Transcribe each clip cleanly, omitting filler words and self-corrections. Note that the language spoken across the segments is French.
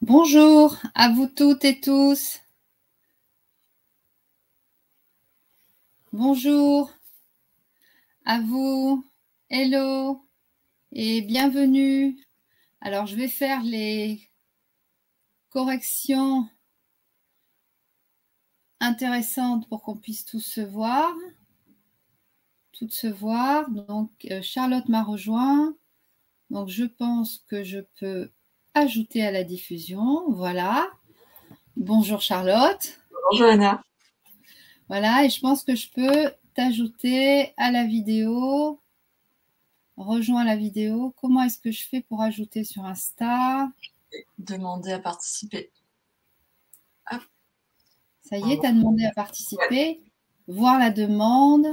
Bonjour à vous toutes et tous. Bonjour à vous. Hello et bienvenue. Alors, je vais faire les corrections intéressantes pour qu'on puisse tous se voir. Toutes se voir. Donc, Charlotte m'a rejoint. Donc, je pense que je peux ajouter à la diffusion. Voilà. Bonjour Charlotte. Bonjour Anna. Voilà, et je pense que je peux t'ajouter à la vidéo. Rejoins la vidéo. Comment est-ce que je fais pour ajouter sur Insta? Demander à participer. Hop. Ça y est, tu as demandé à participer. Voir la demande.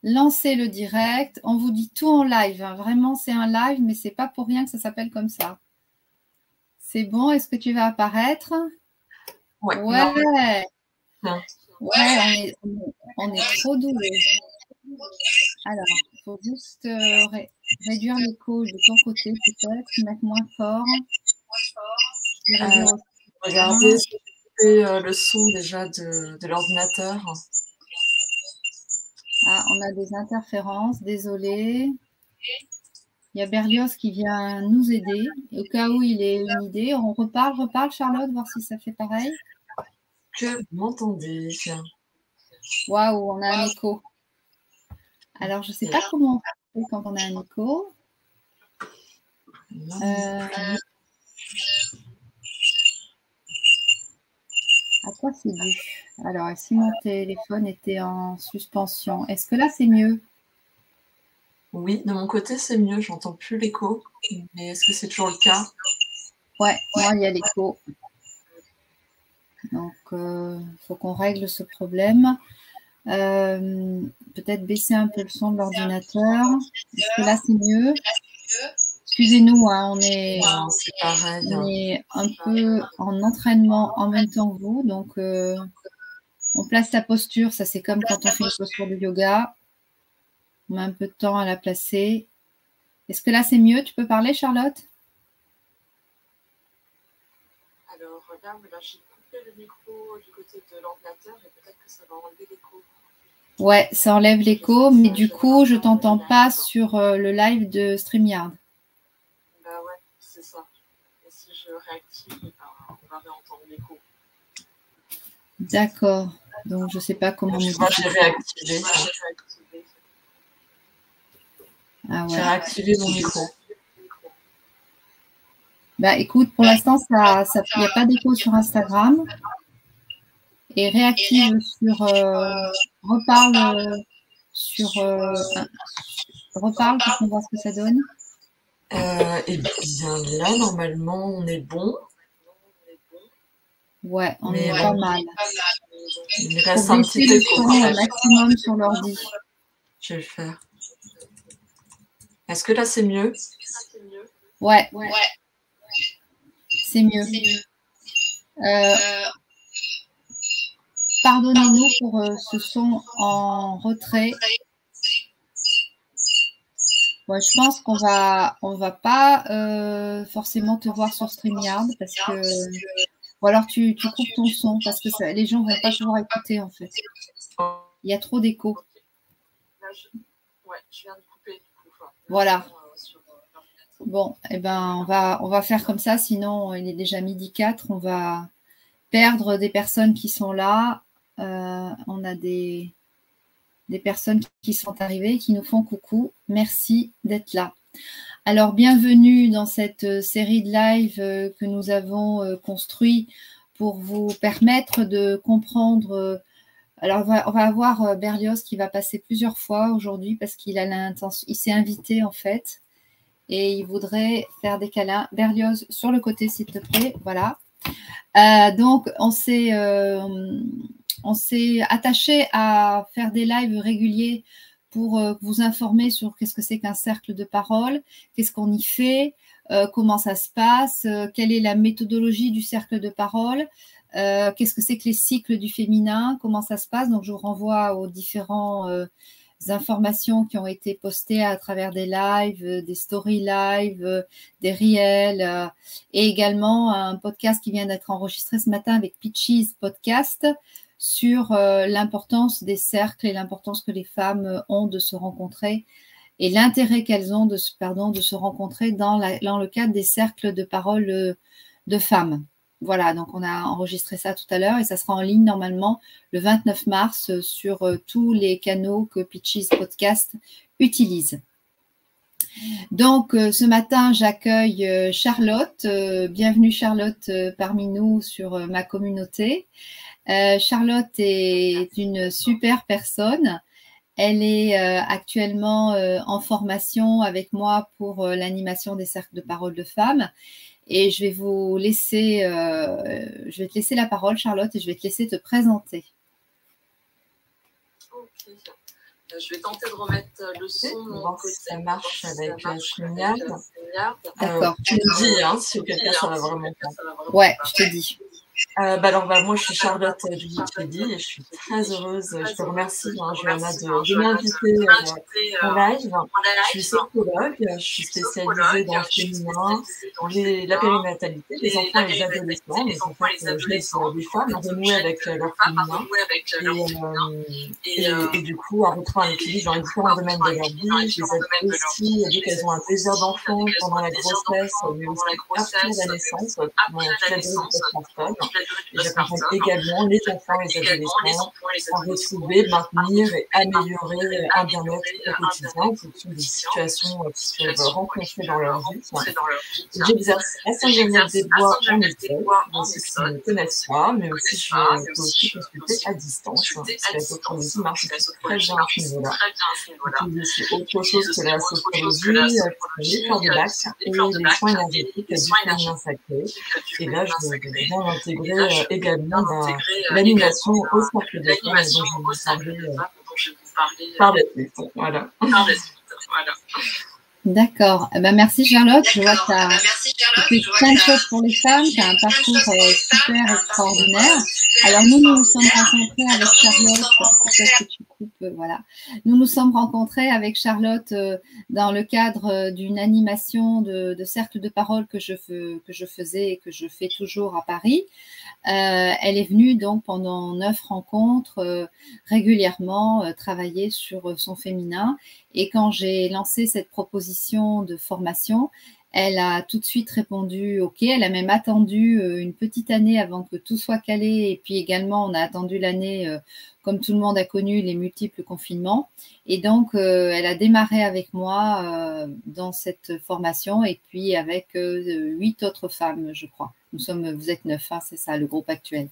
Lancer le direct. On vous dit tout en live. Hein. Vraiment, c'est un live, mais c'est pas pour rien que ça s'appelle comme ça. C'est bon? Est-ce que tu vas apparaître? Ouais. Ouais. Ouais, on est trop doués. Alors, il faut juste réduire l'écho de ton côté, peut-être, mettre moins fort. Regardez si le son déjà de l'ordinateur. Ah, on a des interférences, désolé. Il y a Berlioz qui vient nous aider. Au cas où il ait une idée, on reparle, Charlotte, voir si ça fait pareil. Que vous m'entendez? Waouh, on a un écho. Alors, je ne sais pas comment on fait quand on a un écho. À quoi c'est dû? Alors, si mon téléphone était en suspension, est-ce que là, c'est mieux? Oui, de mon côté, c'est mieux. J'entends plus l'écho. Mais est-ce que c'est toujours le cas? Ouais, moi, il y a l'écho. Donc, il faut qu'on règle ce problème. Peut-être baisser un peu le son de l'ordinateur. Est-ce que là, c'est mieux? Excusez-nous, hein, on est un peu en entraînement en même temps que vous. Donc, on place la posture. Ça, c'est comme quand on fait une posture de yoga. On met un peu de temps à la placer. Est-ce que là, c'est mieux? Tu peux parler, Charlotte? Alors, regarde, là, j'ai coupé le micro du côté de l'ordinateur et peut-être que ça va enlever l'écho. Ouais, ça enlève l'écho, mais du coup, je ne t'entends pas sur le live de StreamYard. Bah ouais, c'est ça. Et si je réactive, on va réentendre l'écho. D'accord. Donc, je ne sais pas comment modifier. Moi, j'ai réactivé. Ah ouais. J'ai réactivé mon micro. Bah, écoute, pour l'instant, il n'y a pas d'écho sur Instagram. Et réactive sur reparle reparle pour qu'on voit ce que ça donne. Et bien là, normalement, on est bon. Ouais, on est pas mal. Il me reste un petit écho quand même. Maximum sur l'ordi. Je vais le faire. Est-ce que là, c'est mieux? Ouais. C'est mieux. Pardonnez-nous pour ce son en retrait. Ouais, je pense qu'on va pas forcément te voir sur StreamYard parce que ou alors tu coupes ton son parce que les gens vont pas pouvoir écouter en fait. Il y a trop d'écho. Ouais, je viens de couper du coup. Voilà. Bon, eh ben on va faire comme ça, sinon il est déjà 12h04, on va perdre des personnes qui sont là. On a des personnes qui sont arrivées, qui nous font coucou. Merci d'être là. Alors, bienvenue dans cette série de live que nous avons construit pour vous permettre de comprendre. Alors, on va avoir Berlioz qui va passer plusieurs fois aujourd'hui parce qu'il a l'intention, il s'est invité en fait et il voudrait faire des câlins. Berlioz, sur le côté, s'il te plaît. Voilà. Donc, on s'est attaché à faire des lives réguliers pour vous informer sur qu'est-ce que c'est qu'un cercle de parole, qu'est-ce qu'on y fait, comment ça se passe, quelle est la méthodologie du cercle de parole, qu'est-ce que c'est que les cycles du féminin, comment ça se passe. Donc, je vous renvoie aux différents informations qui ont été postées à travers des lives, des story lives, des réels, et également un podcast qui vient d'être enregistré ce matin avec Peaches Podcast sur l'importance des cercles et l'importance que les femmes ont de se rencontrer et l'intérêt qu'elles ont de se rencontrer dans le cadre des cercles de parole de femmes. Voilà, donc on a enregistré ça tout à l'heure et ça sera en ligne normalement le 29 mars sur tous les canaux que Peaches Podcast utilise. Donc ce matin, j'accueille Charlotte. Bienvenue Charlotte parmi nous sur ma communauté. Charlotte est une super personne. Elle est actuellement en formation avec moi pour l'animation des cercles de parole de femmes. Et je vais vous laisser, je vais te laisser la parole, Charlotte, et je vais te laisser te présenter. Ok. Je vais tenter de remettre le son. Voir si ça marche avec StreamYard. D'accord. Tu me dis hein, si auquel cas ça va vraiment pas. Ouais, je te dis. Moi, je suis Charlotte Dubuc-Chedi et je suis très heureuse. Je te remercie, Johanna, de m'inviter en live. Je suis sexologue, je suis spécialisée dans le féminin, la périnatalité, les enfants et les adolescents. Mais en fait, je laisse les femmes à renouer avec leur féminin et du coup à retrouver un équilibre dans les différents domaines de leur vie. Je les aide aussi dès qu'elles ont un désir d'enfant pendant la grossesse, mais aussi après la naissance, dans toute la durée du postpartum. J'accompagne également les enfants et les adolescents à retrouver, maintenir et améliorer un bien-être au quotidien en fonction des situations qu'ils peuvent rencontrer dans leur vie. J'exerce à Saint-Genis-des-Bois en Écosse, pour ceux qui ne me connaissent pas, mais aussi je peux aussi consulter à distance, parce que la sophrologie marche très bien à ce niveau-là. C'est autre chose que la sophrologie, les fleurs de bac et les soins énergétiques du féminin sacré. Et là, je vais bien intégrer également l'animation au cercle de femmes dont je vais vous parler par la suite. Voilà. D'accord. Merci Charlotte. Je vois que tu as fait plein de choses pour les femmes. Tu as un parcours super extraordinaire. Alors nous nous sommes rencontrés avec Charlotte. Peut-être que tu coupes, voilà. Nous nous sommes rencontrés avec Charlotte dans le cadre d'une animation de cercle de parole que je faisais et que je fais toujours à Paris. Elle est venue donc pendant 9 rencontres régulièrement travailler sur son féminin. Et quand j'ai lancé cette proposition de formation, elle a tout de suite répondu OK. Elle a même attendu une petite année avant que tout soit calé. Et puis également, on a attendu l'année, comme tout le monde a connu, les multiples confinements. Et donc, elle a démarré avec moi dans cette formation et puis avec 8 autres femmes, je crois. Vous êtes 9, hein, c'est ça, le groupe actuel.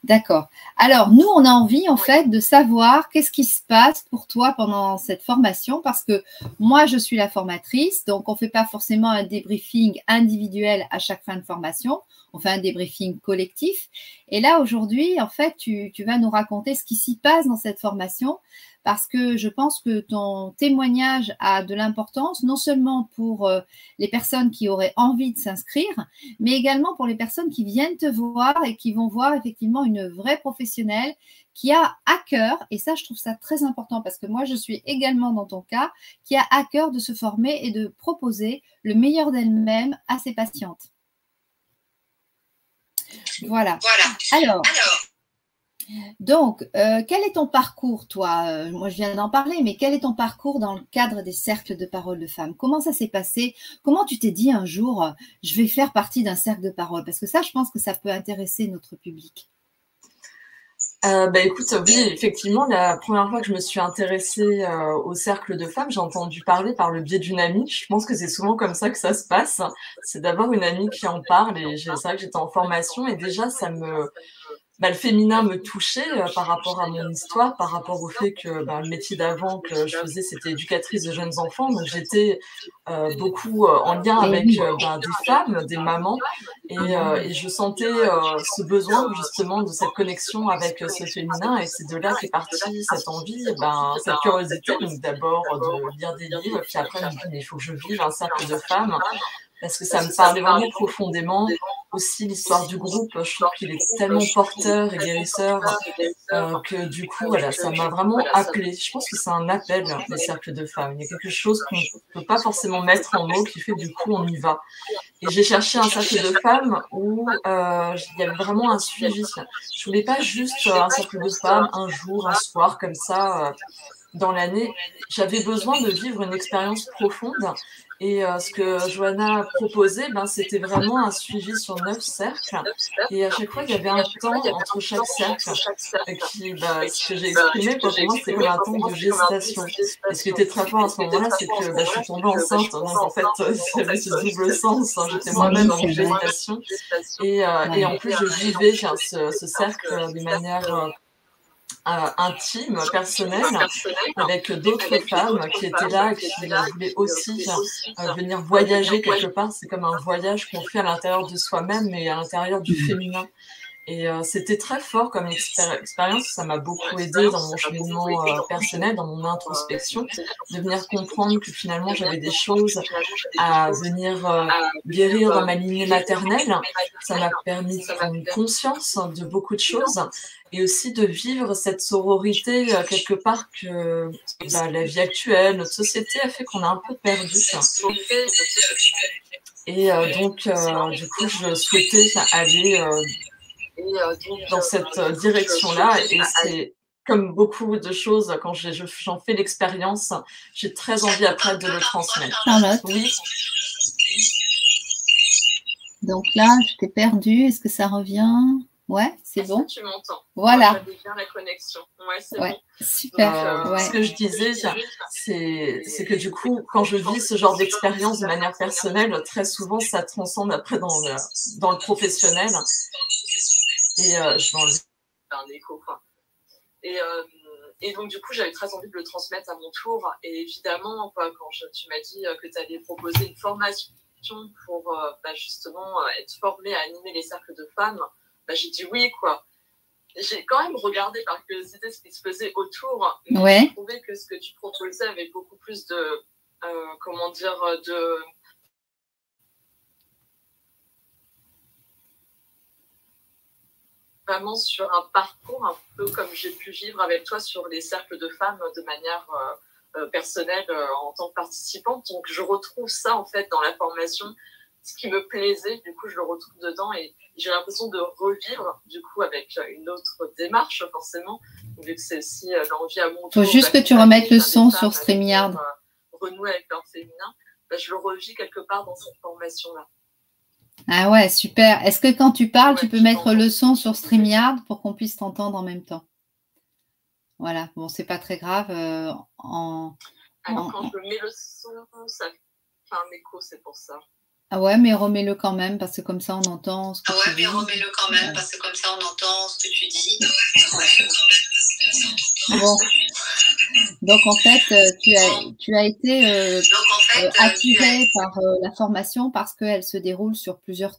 D'accord. Alors, nous, on a envie, en fait, de savoir qu'est-ce qui se passe pour toi pendant cette formation, parce que moi, je suis la formatrice, donc on ne fait pas forcément un débriefing individuel à chaque fin de formation, on fait un débriefing collectif. Et là, aujourd'hui, en fait, tu vas nous raconter ce qui s'y passe dans cette formation, parce que je pense que ton témoignage a de l'importance, non seulement pour les personnes qui auraient envie de s'inscrire, mais également pour les personnes qui viennent te voir et qui vont voir effectivement une vraie professionnelle qui a à cœur, et ça je trouve ça très important parce que moi je suis également dans ton cas, qui a à cœur de se former et de proposer le meilleur d'elle-même à ses patientes. Voilà. Alors donc, quel est ton parcours, toi? Moi, je viens d'en parler, mais quel est ton parcours dans le cadre des cercles de parole de femmes? Comment ça s'est passé? Comment tu t'es dit un jour, je vais faire partie d'un cercle de parole? Parce que ça, je pense que ça peut intéresser notre public. Écoute, oui, effectivement, la première fois que je me suis intéressée au cercle de femmes, j'ai entendu parler par le biais d'une amie. Je pense que c'est souvent comme ça que ça se passe. C'est d'avoir une amie qui en parle et c'est vrai que j'étais en formation et déjà, le féminin me touchait par rapport à mon histoire, par rapport au fait que le métier d'avant que je faisais, c'était éducatrice de jeunes enfants. Donc, j'étais beaucoup en lien avec des femmes, des mamans. Et je sentais ce besoin, justement, de cette connexion avec ce féminin. Et c'est de là qu'est partie cette envie, cette curiosité. Donc, d'abord, de lire des livres. Puis après, je me dis, mais il faut que je vive un cercle de femmes. Parce que ça me parlait vraiment profondément aussi l'histoire du groupe, je trouve qu'il est tellement porteur et guérisseur que du coup, voilà, ça m'a vraiment appelée. Je pense que c'est un appel, les cercles de femmes. Il y a quelque chose qu'on ne peut pas forcément mettre en mots qui fait que du coup, on y va. Et j'ai cherché un cercle de femmes où il y avait vraiment un suivi. Je voulais pas juste un cercle de femmes un jour, un soir, comme ça, dans l'année. J'avais besoin de vivre une expérience profonde. Et ce que Johanna proposait, c'était vraiment un suivi sur 9 cercles. Et à chaque fois, il y avait un temps entre chaque cercle. Qui, ce que j'ai exprimé, pour moi, c'était comme un temps de gestation. Et ce qui était très fort à ce moment-là, c'est que je suis tombée enceinte. Donc, en fait, ça avait ce double sens. J'étais moi-même en gestation. Et en plus, je vivais ce cercle de manière intime, personnelle, avec d'autres femmes qui étaient là et qui voulaient aussi venir voyager quelque part. C'est comme un voyage qu'on fait à l'intérieur de soi-même et à l'intérieur du féminin. Et c'était très fort comme expérience, ça m'a beaucoup aidé dans mon cheminement personnel, dans mon introspection, de venir comprendre que finalement j'avais des choses à venir guérir dans ma lignée maternelle. Ça m'a permis de prendre conscience de beaucoup de choses et aussi de vivre cette sororité quelque part que la vie actuelle, notre société a fait qu'on a un peu perdu. Et donc, du coup, je souhaitais aller dans cette direction-là, et c'est comme beaucoup de choses, quand j'en fais l'expérience, j'ai très envie après de le transmettre. Charlotte. Oui. Donc là, je t'ai perdue. Est-ce que ça revient? Ouais, c'est bon. Tu m'entends? Voilà. J'avais bien la connexion. Ouais, c'est bon. Super. Ouais. Ce que je disais, c'est que du coup, quand je vis ce genre d'expérience de manière personnelle, très souvent, ça transcende après dans le professionnel. Et je vais enlever un écho, quoi. Et donc, du coup, j'avais très envie de le transmettre à mon tour. Et évidemment, quoi, quand tu m'as dit que tu allais proposer une formation pour justement être formée à animer les cercles de femmes, j'ai dit oui, quoi. J'ai quand même regardé par curiosité ce qui se faisait autour. Mais je trouvais que ce que tu proposais avait beaucoup plus de, vraiment sur un parcours un peu comme j'ai pu vivre avec toi sur les cercles de femmes de manière personnelle en tant que participante. Donc, je retrouve ça, en fait, dans la formation. Ce qui me plaisait, du coup, je le retrouve dedans et j'ai l'impression de revivre, du coup, avec une autre démarche, forcément, vu que c'est aussi l'envie à mon tour. Il faut juste que tu remettes le son sur StreamYard. Renouer avec leur féminin. Je le revis quelque part dans cette formation-là. Ah ouais, super. Est-ce que quand tu parles, tu peux mettre le son sur StreamYard pour qu'on puisse t'entendre en même temps? Voilà, bon, c'est pas très grave. Alors, quand je mets le son, ça fait un écho, c'est pour ça. Ah ouais, mais remets-le quand même, parce que comme ça, on entend ce que tu dis. Remets-le quand même, parce que comme ça, on entend ce que tu dis. Bon. Donc, en fait, tu as été attirée par la formation parce qu'elle se déroule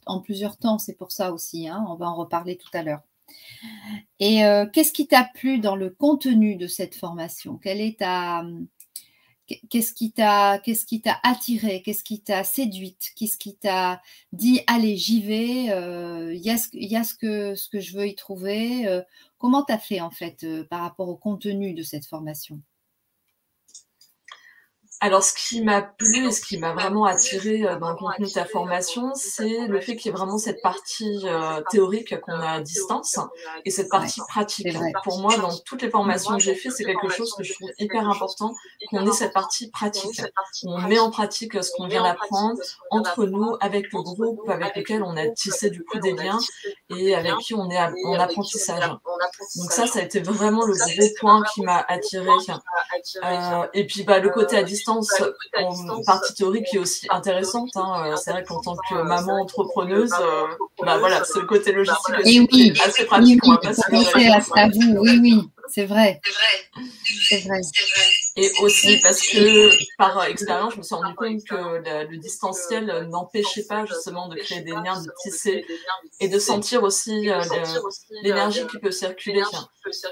en plusieurs temps. C'est pour ça aussi, hein, on va en reparler tout à l'heure. Et qu'est-ce qui t'a plu dans le contenu de cette formation? Qu'est-ce qui t'a attiré? Qu'est-ce qui t'a séduite? Qu'est-ce qui t'a dit, allez, j'y vais, il y a ce que je veux y trouver? Comment tu as fait, en fait, par rapport au contenu de cette formation? Alors, ce qui m'a plu et ce qui m'a vraiment attiré dans le contenu de ta formation, c'est le fait qu'il y ait vraiment cette partie théorique qu'on a à distance et cette partie pratique. Pour moi, dans toutes les formations que j'ai faites, c'est quelque chose que je trouve hyper important, qu'on ait cette partie pratique. On met en pratique ce qu'on vient d'apprendre entre nous, avec le groupe avec lequel on a tissé du coup des liens et avec qui on est en apprentissage. Donc ça a été vraiment le gros point qui m'a attiré. Et puis le côté à distance, en partie théorique qui est aussi intéressante. Hein. C'est vrai qu'en tant que maman entrepreneuse, voilà, c'est le côté logistique aussi assez pratique. Oui, à vous. Oui, c'est vrai. C'est vrai. Et aussi parce que, par expérience, je me suis rendu compte que le distanciel n'empêchait pas justement de créer des liens, de tisser et de sentir aussi l'énergie qui peut circuler.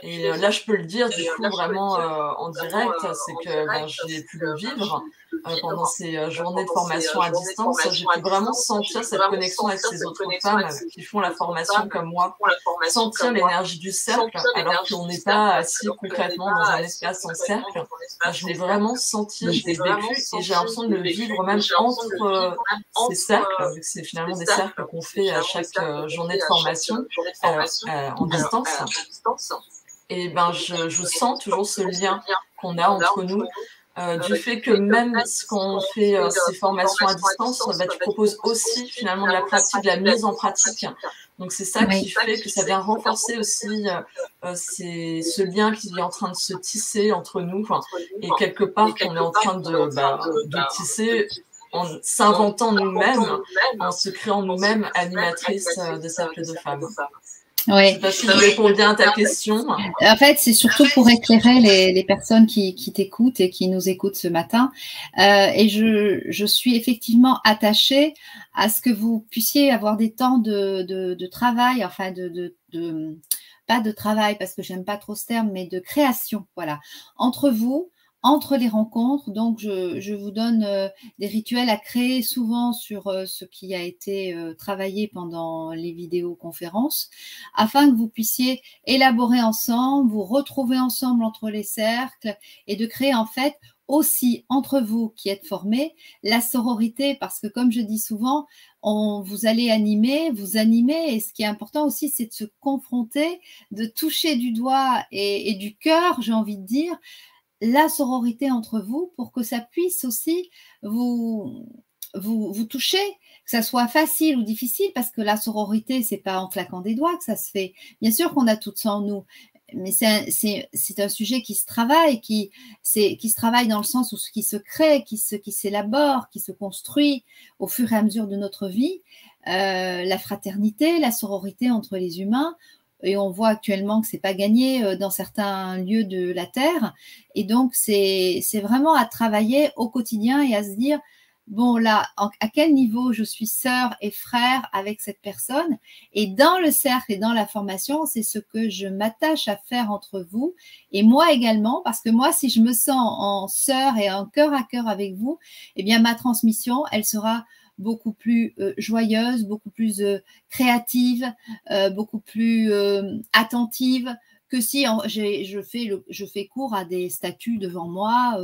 Et là, je peux le dire, du coup, vraiment en direct, c'est que j'ai pu le vivre. pendant ces journées de formation à distance, j'ai pu vraiment sentir cette connexion avec ces autres femmes qui font la formation comme moi, sentir l'énergie du cercle, alors qu'on n'est pas assis concrètement dans un espace en cercle. Je l'ai vraiment senti, je l'ai vécu et j'ai l'impression de le vivre même entre ces cercles, vu que c'est finalement des cercles qu'on fait à chaque journée de formation en distance. Et ben, je sens toujours ce lien qu'on a entre nous, du fait que même quand on fait ces formations à distance, bah, tu proposes aussi finalement de la pratique, de la mise en pratique. Donc c'est ça qui fait que ça vient renforcer aussi ce lien qui est en train de se tisser entre nous, et quelque part qu'on est en train de tisser en s'inventant nous-mêmes, en se créant nous-mêmes animatrices de cercles de femmes. Oui. Je sais pas si je réponds bien à ta question. En fait, c'est surtout pour éclairer les personnes qui t'écoutent et qui nous écoutent ce matin. Et je suis effectivement attachée à ce que vous puissiez avoir des temps de travail, enfin pas de travail parce que j'aime pas trop ce terme, mais de création, voilà, entre vous, entre les rencontres. Donc, je vous donne des rituels à créer souvent sur ce qui a été travaillé pendant les vidéoconférences, afin que vous puissiez élaborer ensemble, vous retrouver ensemble entre les cercles et de créer en fait aussi entre vous qui êtes formés la sororité, parce que comme je dis souvent, vous allez vous animer, et ce qui est important aussi, c'est de se confronter, de toucher du doigt et du cœur, j'ai envie de dire, la sororité entre vous pour que ça puisse aussi vous toucher, que ça soit facile ou difficile, parce que la sororité, c'est pas en claquant des doigts que ça se fait. Bien sûr qu'on a tout ça en nous, mais c'est un sujet qui se travaille, qui se travaille dans le sens où ce qui se crée, qui s'élabore, qui se construit au fur et à mesure de notre vie. La fraternité, la sororité entre les humains. Et on voit actuellement que c'est pas gagné dans certains lieux de la Terre. Et donc, c'est vraiment à travailler au quotidien et à se dire, bon là, à quel niveau je suis sœur et frère avec cette personne? Et dans le cercle et dans la formation, c'est ce que je m'attache à faire entre vous et moi également, parce que moi, si je me sens en sœur et en cœur à cœur avec vous, eh bien, ma transmission, elle sera beaucoup plus joyeuse, beaucoup plus créative, beaucoup plus attentive que si je fais cours à des statues devant moi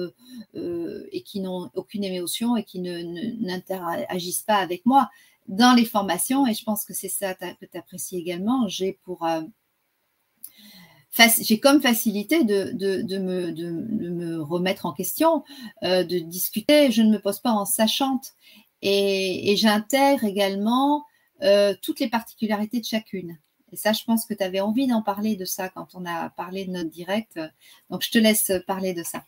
et qui n'ont aucune émotion et qui n'interagissent pas avec moi. Dans les formations, et je pense que c'est ça que tu apprécies également, j'ai comme facilité de me remettre en question, de discuter. Je ne me pose pas en sachante. Et j'intègre également toutes les particularités de chacune. Et ça, je pense que tu avais envie d'en parler de ça quand on a parlé de notre direct. Donc, je te laisse parler de ça.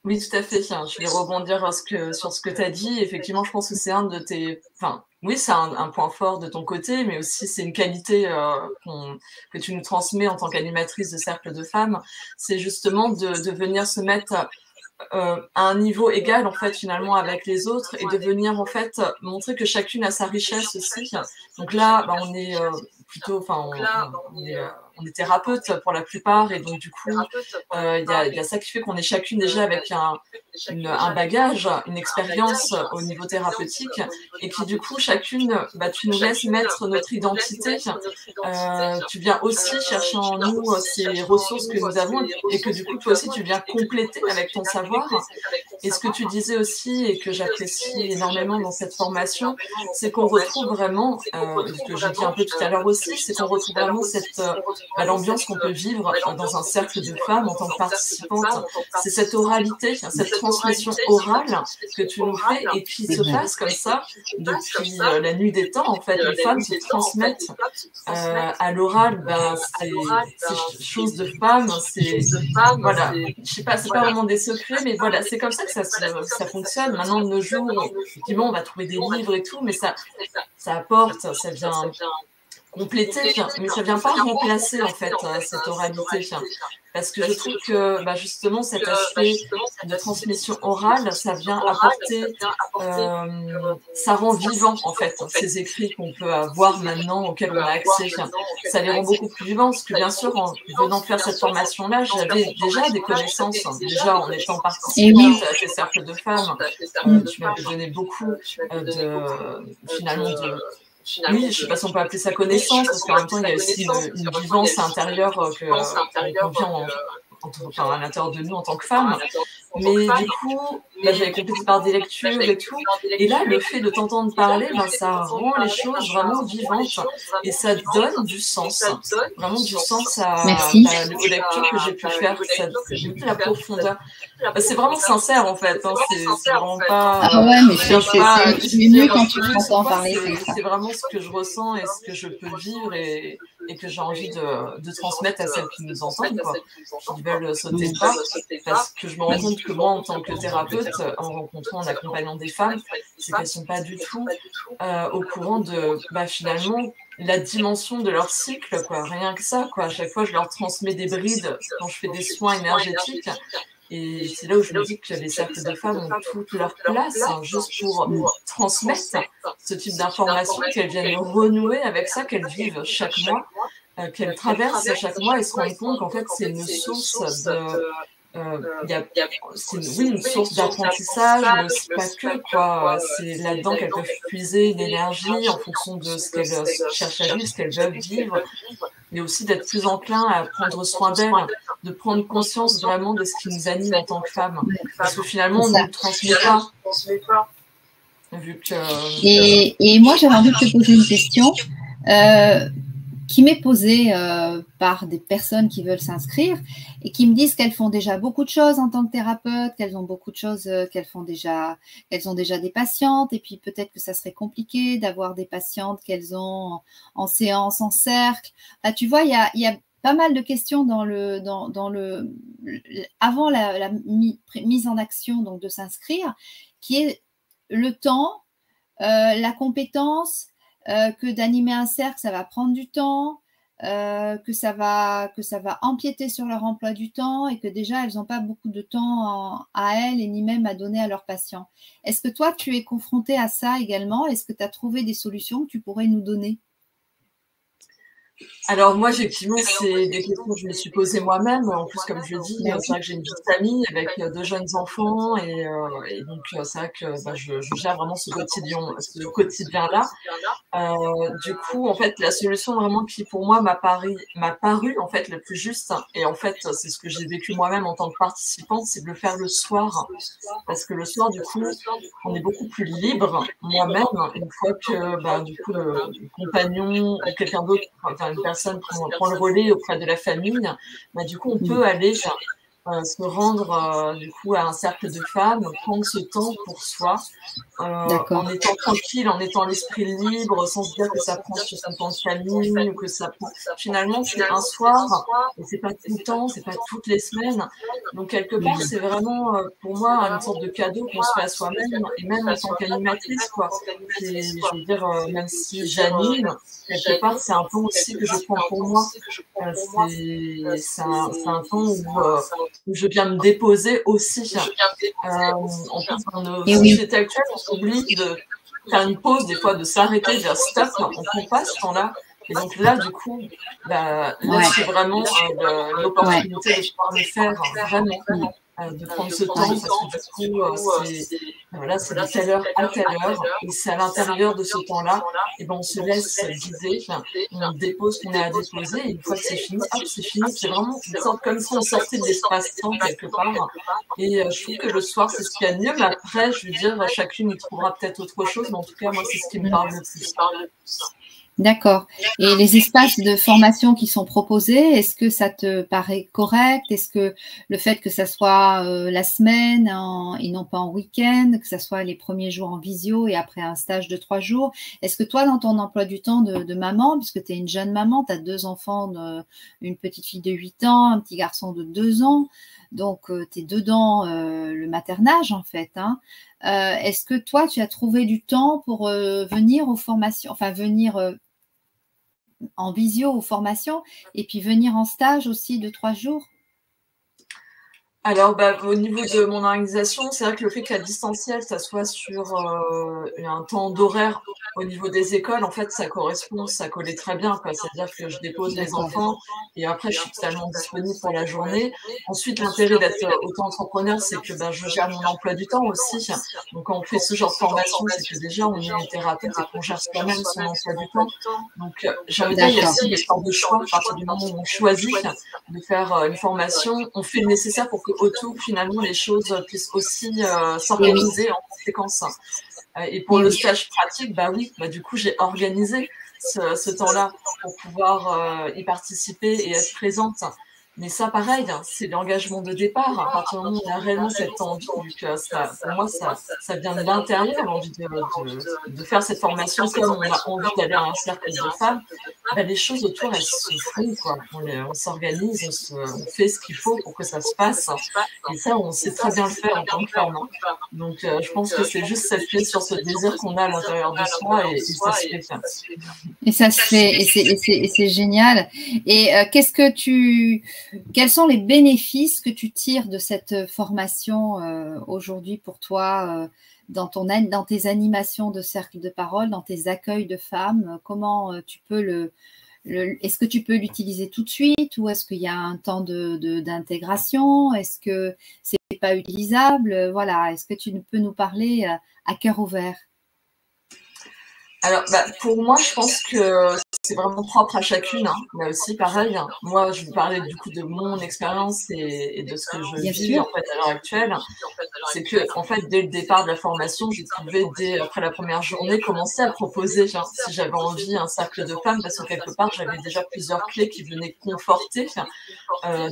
Oui, tout à fait. Je vais rebondir sur ce que tu as dit. Effectivement, je pense que c'est un de tes... Enfin, oui, c'est un point fort de ton côté, mais aussi c'est une qualité que tu nous transmets en tant qu'animatrice de cercle de femmes. C'est justement de venir se mettre à un niveau égal en fait finalement avec les autres et de venir en fait montrer que chacune a sa richesse aussi. Donc là, on est plutôt, enfin on est thérapeute pour la plupart, et donc du coup il y a ça qui fait qu'on est chacune déjà avec un bagage, une expérience au niveau thérapeutique, et qui du coup chacune, tu nous laisses mettre notre identité, tu viens aussi chercher en nous ces ressources que nous avons, et que du coup toi aussi tu viens compléter avec ton savoir. Et ce que tu disais aussi et que j'apprécie énormément dans cette formation, c'est qu'on retrouve vraiment, ce que j'ai dit un peu tout à l'heure aussi, c'est qu'on retrouve vraiment l'ambiance qu'on peut vivre dans un cercle de femmes en tant que participantes. C'est cette oralité, cette transmission orale que tu nous fais et qui se passe comme ça depuis la nuit des temps. En fait, les femmes se transmettent à l'oral ces choses de femmes. Voilà, je sais pas, c'est pas vraiment des secrets, mais voilà, c'est comme ça que ça fonctionne. Maintenant, de nos jours, effectivement, on va trouver des livres et tout, mais ça apporte, ça vient compléter, mais ça ne vient pas remplacer en fait cette oralité. Parce que je trouve que justement cet aspect de transmission orale, ça vient apporter, ça rend vivant en fait ces écrits qu'on peut avoir maintenant, auxquels on a accès. Ça les rend beaucoup plus vivants, parce que bien sûr, en venant faire cette formation-là, j'avais déjà des connaissances, déjà en étant participante à ces cercles de femmes. Tu m'avais donné beaucoup finalement de... Oui, je ne sais pas si on peut appeler ça connaissance, parce qu'en même temps, il y a aussi une vivance intérieure qu'on vient à l'intérieur de nous en tant que femme. Mais du coup, j'avais complété par des lectures et tout. Et là, le fait de t'entendre parler, ça rend les choses vraiment vivantes et ça donne du sens. Vraiment du sens aux lectures que j'ai pu faire. Ça donne de la profondeur. C'est vraiment sincère en fait. C'est vraiment pas. Ah ouais, mais c'est mieux quand tu t'entends parler. C'est vraiment ce que je ressens et ce que je peux vivre et que j'ai envie de transmettre à celles qui nous entendent, qui veulent sauter le pas. Parce que je me rends compte que moi, en tant que thérapeute, en rencontrant, en accompagnant des femmes, c'est qu'elles ne sont pas du tout au courant de finalement la dimension de leur cycle, rien que ça. À chaque fois, je leur transmets des brides quand je fais des soins énergétiques. Et c'est là où je me dis que les cercles de femmes ont toute leur place, juste pour transmettre ce type d'informations, qu'elles viennent renouer avec ça, qu'elles vivent chaque mois, qu'elles traversent chaque mois et se rendent compte qu'en fait, c'est une source de... c'est une source d'apprentissage, mais aussi pas que, c'est là-dedans qu'elles peuvent puiser une énergie en fonction de ce qu'elles cherchent à vivre, ce qu'elles veulent vivre, mais aussi d'être plus enclin à prendre soin d'elles, de prendre conscience vraiment de ce qui nous anime en tant que femmes. Parce que finalement, on ne nous transmet pas. Vu que, et moi, j'avais envie de te poser une question qui m'est posée par des personnes qui veulent s'inscrire et qui me disent qu'elles font déjà beaucoup de choses en tant que thérapeute, qu'elles ont beaucoup de choses, qu'elles ont déjà des patientes, et puis peut-être que ça serait compliqué d'avoir des patientes qu'elles ont en séance, en cercle. Là, tu vois, il y a pas mal de questions avant la mise en action, donc de s'inscrire, qui est le temps, la compétence, que d'animer un cercle, ça va prendre du temps, que ça va empiéter sur leur emploi du temps et que déjà, elles n'ont pas beaucoup de temps à elles et ni même à donner à leurs patients. Est-ce que toi, tu es confrontée à ça également? Est-ce que tu as trouvé des solutions que tu pourrais nous donner? Alors moi, effectivement, c'est des questions que je me suis posées moi-même. En plus, comme je le dis, c'est vrai que j'ai une vie de famille avec 2 jeunes enfants et donc c'est vrai que je gère vraiment ce quotidien-là. Du coup, en fait, la solution vraiment qui pour moi m'a paru en fait le plus juste, et en fait, c'est ce que j'ai vécu moi-même en tant que participante, c'est de le faire le soir. Parce que le soir, du coup, on est beaucoup plus libre, moi-même, une fois que du coup, le compagnon ou quelqu'un d'autre, une personne prend le relais auprès de la famille, du coup, on peut aller se rendre du coup à un cercle de femmes, prendre ce temps pour soi, en étant tranquille, en étant l'esprit libre, sans se dire que ça prend sur son temps de famille ou que ça prend. Finalement, c'est un soir, et c'est pas tout le temps, c'est pas toutes les semaines. Donc quelque part, c'est vraiment pour moi une sorte de cadeau qu'on se fait à soi-même, et même en tant qu'animatrice, quoi. Je veux dire, même si j'anime, quelque part, c'est un temps aussi que je prends pour moi. C'est un temps où je viens me déposer aussi. En plus, dans nos sociétés actuelles, on s'oublie de faire une pause, des fois, de s'arrêter, de dire stop, on ne prend pas ce temps-là. Et donc là, du coup, là, c'est vraiment l'opportunité de pouvoir le faire vraiment. De prendre ce temps, parce que du coup, c'est de telle heure à telle heure, et c'est à l'intérieur de ce temps-là, et on se laisse guider, on dépose ce qu'on a à déposer, et une fois que c'est fini, hop, c'est fini, c'est vraiment une sorte comme si on sortait de l'espace-temps quelque part, et je trouve que le soir, c'est ce qu'il y a de mieux, mais après, je veux dire, chacune y trouvera peut-être autre chose, mais en tout cas, moi, c'est ce qui me parle le plus. D'accord. Et les espaces de formation qui sont proposés, est-ce que ça te paraît correct? Est-ce que le fait que ça soit la semaine et non pas en week-end, que ça soit les premiers jours en visio et après un stage de 3 jours, est-ce que toi, dans ton emploi du temps de maman, puisque tu es une jeune maman, tu as 2 enfants, une petite fille de 8 ans, un petit garçon de 2 ans, donc tu es dedans le maternage en fait, hein. Est-ce que toi, tu as trouvé du temps pour venir aux formations, enfin venir en visio ou formation, et puis venir en stage aussi de 3 jours? Alors, au niveau de mon organisation, c'est vrai que le fait que la distanciel, ça soit sur un temps d'horaire au niveau des écoles, en fait, ça collait très bien, quoi. C'est-à-dire que je dépose les enfants et après, je suis totalement disponible pour la journée. Ensuite, l'intérêt d'être auto-entrepreneur, c'est que je gère mon emploi du temps aussi. Donc, quand on fait ce genre de formation, c'est que déjà, on est thérapeute et qu'on gère soi-même son emploi du temps. Donc, j'ai envie de dire, il y a aussi une histoire de choix. À partir du moment où on choisit de faire une formation, on fait le nécessaire pour que autour, finalement, les choses puissent aussi s'organiser en conséquence. Et pour le stage pratique, oui, du coup, j'ai organisé ce temps-là pour pouvoir y participer et être présente. Mais ça, pareil, c'est l'engagement de départ. À partir du moment où on a réellement cette envie, vu que ça, pour moi, ça vient de l'intérieur, l'envie de faire cette formation, comme on a envie d'aller à un cercle de femmes, les choses autour, elles se font, quoi. On s'organise, on fait ce qu'il faut pour que ça se passe. Et ça, on sait très bien le faire en tant que femme. Donc, je pense que c'est juste s'appuyer sur ce désir qu'on a à l'intérieur de soi et ça se fait. Et ça se fait, et c'est génial. Et quels sont les bénéfices que tu tires de cette formation aujourd'hui pour toi dans tes animations de cercle de parole, dans tes accueils de femmes? Comment tu peux est-ce que tu peux l'utiliser tout de suite ou est-ce qu'il y a un temps d'intégration? Est-ce que c'est pas utilisable? Voilà, est-ce que tu peux nous parler à cœur ouvert? Alors, pour moi, je pense que c'est vraiment propre à chacune. Là aussi, pareil. Moi, je vous parlais du coup de mon expérience et de ce que je vis en fait à l'heure actuelle. C'est que, en fait, dès le départ de la formation, j'ai trouvé dès après la première journée commencer à proposer, si j'avais envie, un cercle de femmes, parce que quelque part, j'avais déjà plusieurs clés qui venaient conforter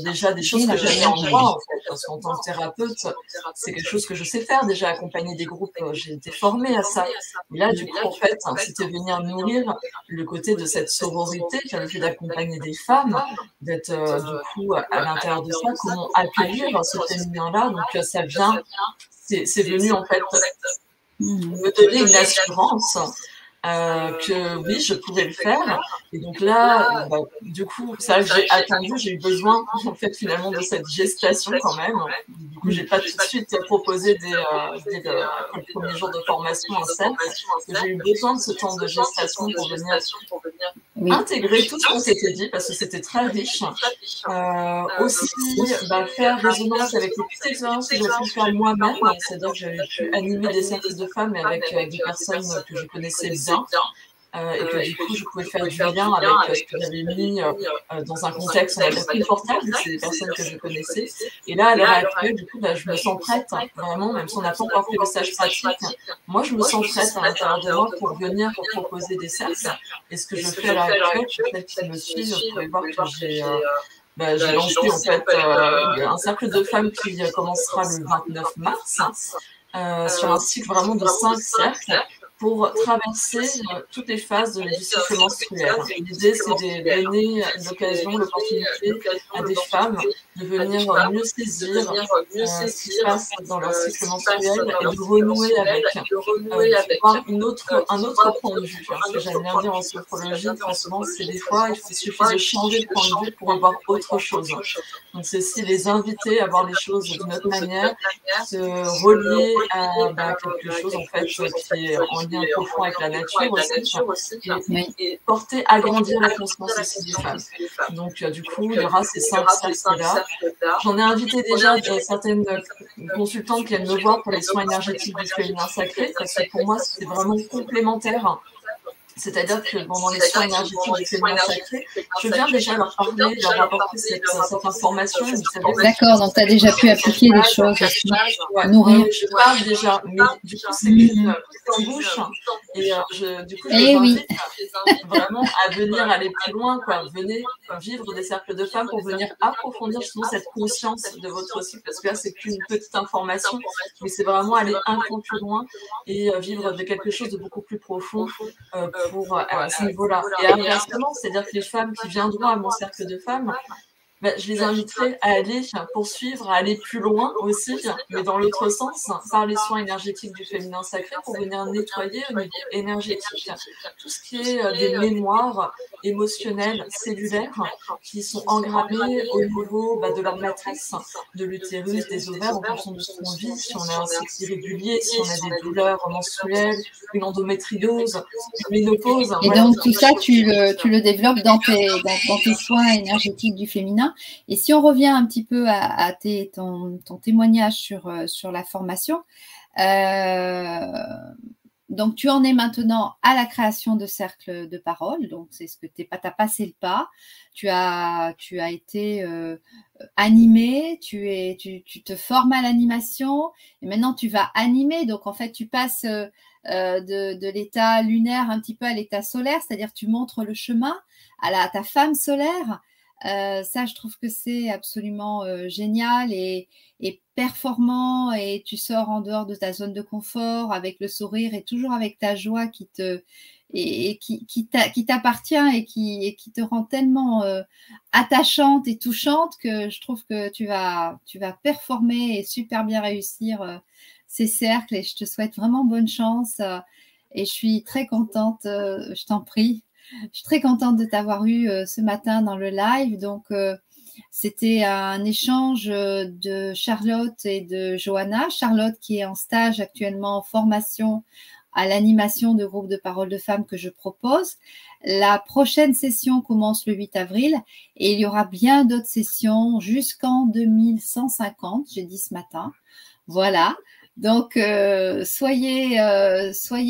déjà des choses que j'avais en moi, en fait, parce qu'en tant que thérapeute, c'est quelque chose que je sais faire, déjà accompagner des groupes, j'ai été formée à ça. Et là, du coup, en fait, c'était venir nourrir le côté de cette sororité, le fait d'accompagner des femmes, d'être du coup à l'intérieur de ça, comment accueillir ce féminin-là. Donc ça vient, c'est venu en fait me donner une assurance que oui, je pouvais le faire. Et donc là, du coup, ça, j'ai attendu, j'ai eu besoin, en fait, finalement, de cette gestation quand même. Du coup, j'ai pas tout de suite proposé dès le premier jour de formation en scène. J'ai eu besoin de ce temps de gestation pour venir intégrer tout ce qu'on s'était dit, parce que c'était très riche. Aussi, faire résonance avec les petites expériences que j'ai pu faire moi-même, c'est-à-dire que j'avais pu animer des cercles de femmes avec des personnes que je connaissais bien, et que du coup, je pouvais faire du lien avec ce que j'avais mis dans un contexte, on va dire, confortable, c'est des personnes que je connaissais. Et là, à l'heure actuelle, du coup, je me sens prête, vraiment, même si on n'a pas encore fait le stage pratique, moi, je me sens prête à l'intérieur de moi pour venir proposer des cercles. Et ce que je fais à l'heure actuelle, peut-être qui me suivent, vous pouvez voir que j'ai lancé en fait un cercle de femmes qui commencera le 29 mars sur un cycle vraiment de 5 cercles pour traverser toutes les phases du cycle menstruel. L'idée, c'est de donner l'occasion, l'opportunité à des femmes de venir mieux saisir ce qui se passe dans leur cycle menstruel et de renouer avec, voir un autre point de vue. Ce que j'aime bien dire en sophrologie, très souvent, c'est des fois, il suffit de changer de point de vue pour voir autre chose. Donc, c'est aussi les inviter à voir les choses d'une autre manière, se relier à quelque chose, en fait, qui est en lien profond avec la nature aussi, et porter, agrandir la conscience aussi des femmes. Donc, du coup, il y aura ces 5 cercles-là. J'en ai invité déjà certaines consultantes qui viennent me voir pour les soins énergétiques du féminin sacré, parce que pour moi, c'est vraiment complémentaire. C'est-à-dire que pendant les soins énergétiques du féminin sacré, je viens déjà leur parler, leur apporter cette information. D'accord, donc tu as déjà pu appliquer des choses, nourrir. Je parle déjà, mais du coup, c'est qu'une petite bouche. Et du coup, je les invite vraiment à venir aller plus loin, quoi. Venez vivre des cercles de femmes pour venir approfondir justement cette conscience de votre cycle, parce que là, c'est qu'une petite information, mais c'est vraiment aller un cran plus loin et vivre de quelque chose de beaucoup plus profond à ce niveau-là. Et inversement, c'est-à-dire que les femmes qui viendront à mon cercle de femmes, je les inviterai à aller poursuivre, à aller plus loin aussi, mais dans l'autre sens, par les soins énergétiques du féminin sacré pour venir nettoyer au niveau énergétique tout ce qui est des mémoires émotionnelles, cellulaires, qui sont engrammées au niveau de la matrice, de l'utérus, des ovaires, en fonction de ce qu'on vit, si on a un cycle irrégulier, si on a des douleurs menstruelles, une endométriose, une ménopause. Et donc, tout ça, tu le développes dans tes soins énergétiques du féminin. Et si on revient un petit peu à ton témoignage sur la formation, donc tu en es maintenant à la création de cercles de parole. Donc, c'est ce que tu as passé le pas. Tu as été animé, tu te formes à l'animation et maintenant tu vas animer. Donc, en fait, tu passes de l'état lunaire un petit peu à l'état solaire, c'est-à-dire tu montres le chemin à ta femme solaire. Ça, je trouve que c'est absolument génial et performant, et tu sors en dehors de ta zone de confort avec le sourire et toujours avec ta joie qui t'appartient et qui te rend tellement attachante et touchante que je trouve que tu vas performer et super bien réussir ces cercles, et je te souhaite vraiment bonne chance et je suis très contente, je t'en prie. Je suis très contente de t'avoir eu ce matin dans le live. Donc, c'était un échange de Charlotte et de Johanna. Charlotte qui est en stage actuellement en formation à l'animation de groupe de parole de femmes que je propose. La prochaine session commence le 8 avril et il y aura bien d'autres sessions jusqu'en 2150, j'ai dit ce matin. Voilà. Donc, soyez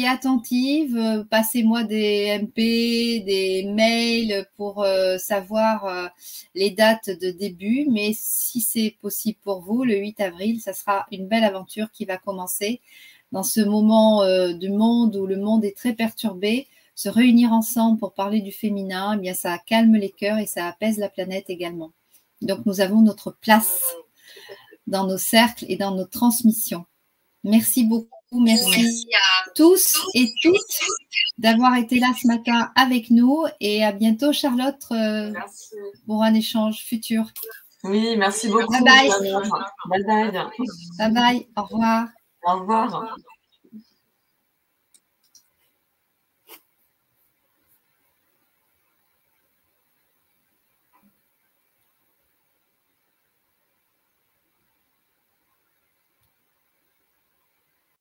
attentives, passez-moi des MP, des mails pour savoir les dates de début. Mais si c'est possible pour vous, le 8 avril, ça sera une belle aventure qui va commencer dans ce moment du monde où le monde est très perturbé. Se réunir ensemble pour parler du féminin, eh bien, ça calme les cœurs et ça apaise la planète également. Donc, nous avons notre place dans nos cercles et dans nos transmissions. Merci beaucoup, merci à tous et toutes d'avoir été là ce matin avec nous, et à bientôt Charlotte pour un échange futur. Oui, merci beaucoup. Bye bye. Bye bye. Bye bye, au revoir. Au revoir.